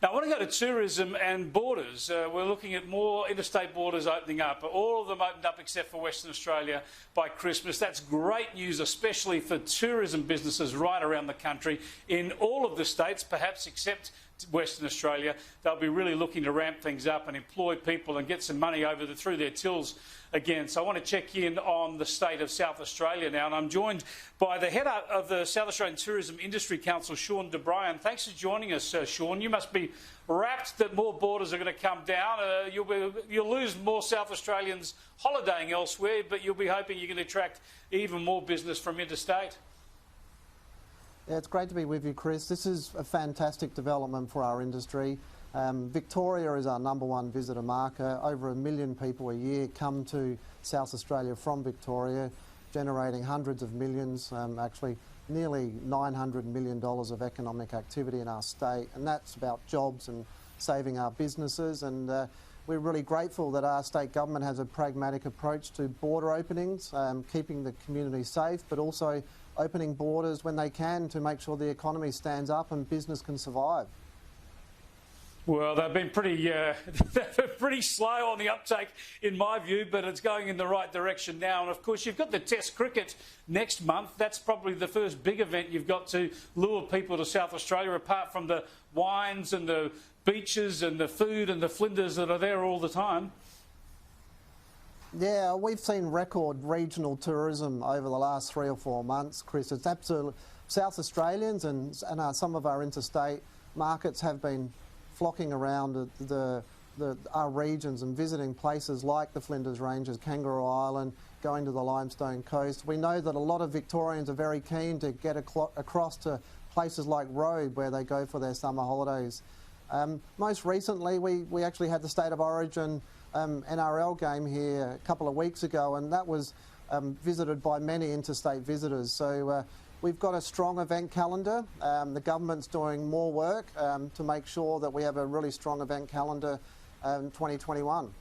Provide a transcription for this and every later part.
Now, I want to go to tourism and borders. We're looking at more interstate borders opening up. All of them opened up except for Western Australia by Christmas. That's great news, especially for tourism businesses right around the country. In all of the states, perhaps except Western Australia, they'll be really looking to ramp things up and employ people and get some money through their tills again. So I want to check in on the state of South Australia now, and I'm joined by the head of the South Australian Tourism Industry Council, Shaun. Thanks for joining us, Shaun. You must be rapt that more borders are going to come down. You'll lose more South Australians holidaying elsewhere, but you'll be hoping you can attract even more business from interstate. Yeah, it's great to be with you, Chris. This is a fantastic development for our industry. Victoria is our #1 visitor market. Over 1 million people a year come to South Australia from Victoria, generating hundreds of millions, actually nearly $900 million of economic activity in our state. And that's about jobs and saving our businesses. And we're really grateful that our state government has a pragmatic approach to border openings, keeping the community safe, but also opening borders when they can to make sure the economy stands up and business can survive. Well, they've been pretty slow on the uptake, in my view, but it's going in the right direction now. And, of course, you've got the Test cricket next month. That's probably the first big event you've got to lure people to South Australia, apart from the wines and the beaches and the food and the flinders that are there all the time. Yeah, we've seen record regional tourism over the last 3 or 4 months, Chris. It's absolutely South Australians and some of our interstate markets have been flocking around our regions and visiting places like the Flinders Ranges, Kangaroo Island, going to the Limestone Coast. We know that a lot of Victorians are very keen to get across to places like Rhodes, where they go for their summer holidays. Most recently, we actually had the State of Origin NRL game here a couple of weeks ago, and that was visited by many interstate visitors. So we've got a strong event calendar. The government's doing more work to make sure that we have a really strong event calendar in 2021.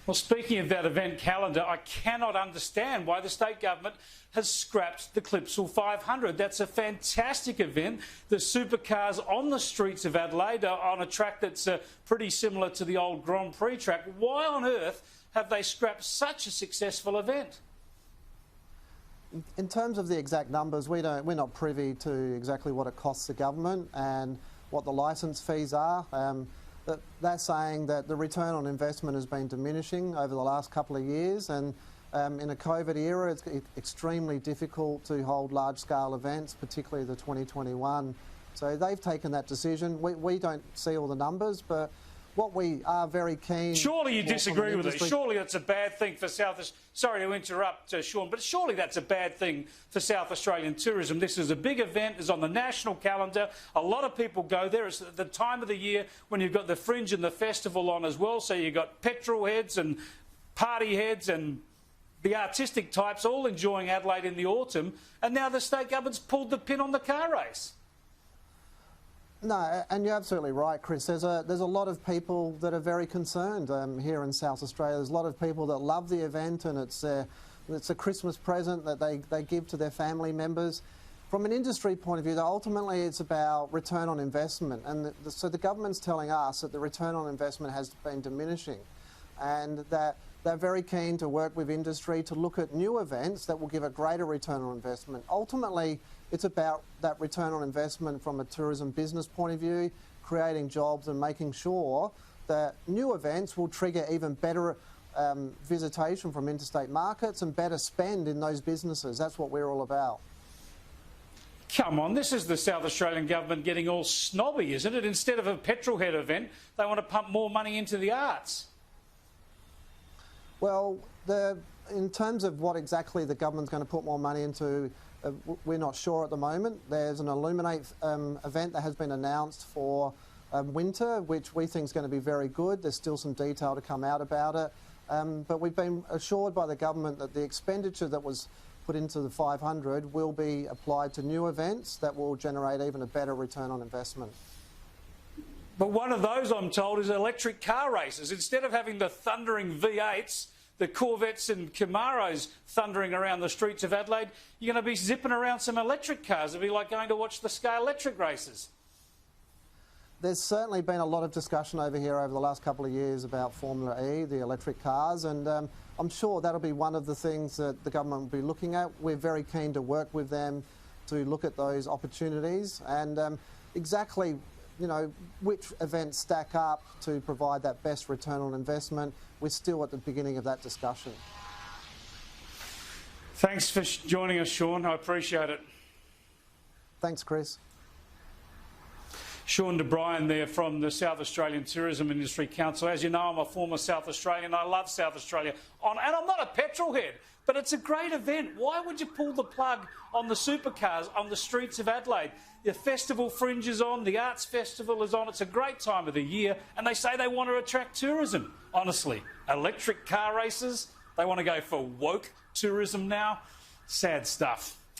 Well, speaking of that event calendar, I cannot understand why the state government has scrapped the Clipsal 500. That's a fantastic event. The supercars on the streets of Adelaide are on a track that's pretty similar to the old Grand Prix track. Why on earth have they scrapped such a successful event? In terms of the exact numbers, we're not privy to exactly what it costs the government and what the licence fees are. They're saying that the return on investment has been diminishing over the last couple of years, and in a COVID era it's extremely difficult to hold large-scale events, particularly the 2021. So they've taken that decision. We don't see all the numbers, but what we are very keen... Surely you disagree with it. Surely that's a bad thing for Sorry to interrupt, Shaun, but surely that's a bad thing for South Australian tourism. This is a big event. It's on the national calendar. A lot of people go there. It's the time of the year when you've got the Fringe and the festival on as well. So you've got petrol heads and party heads and the artistic types all enjoying Adelaide in the autumn. And now the state government's pulled the pin on the car race. No, and you're absolutely right, Chris. There's a lot of people that are very concerned here in South Australia. There's a lot of people that love the event, and it's a Christmas present that they give to their family members. From an industry point of view, though, ultimately it's about return on investment, and so the government's telling us that the return on investment has been diminishing, and that they're very keen to work with industry to look at new events that will give a greater return on investment. Ultimately, it's about that return on investment from a tourism business point of view, creating jobs and making sure that new events will trigger even better visitation from interstate markets and better spend in those businesses. That's what we're all about. Come on, this is the South Australian government getting all snobby, isn't it? Instead of a petrolhead event, they want to pump more money into the arts. Well, in terms of what exactly the government's going to put more money into, we're not sure at the moment. There's an Illuminate event that has been announced for winter, which we think is going to be very good. There's still some detail to come out about it. But we've been assured by the government that the expenditure that was put into the 500 will be applied to new events that will generate even a better return on investment. But one of those, I'm told, is electric car races. Instead of having the thundering V8s, the Corvettes and Camaros thundering around the streets of Adelaide, you're going to be zipping around some electric cars. It'll be like going to watch the Sky Electric races. There's certainly been a lot of discussion over here over the last couple of years about Formula E, the electric cars, and I'm sure that'll be one of the things that the government will be looking at. We're very keen to work with them to look at those opportunities and exactly, you know, which events stack up to provide that best return on investment. We're still at the beginning of that discussion. Thanks for joining us, Shaun. I appreciate it. Thanks, Chris. Shaun de Bruyn there from the South Australian Tourism Industry Council. As you know, I'm a former South Australian. I love South Australia. And I'm not a petrol head, but it's a great event. Why would you pull the plug on the supercars on the streets of Adelaide? The festival fringe is on, the arts festival is on. It's a great time of the year, and they say they want to attract tourism. Honestly, electric car races, they want to go for woke tourism now. Sad stuff.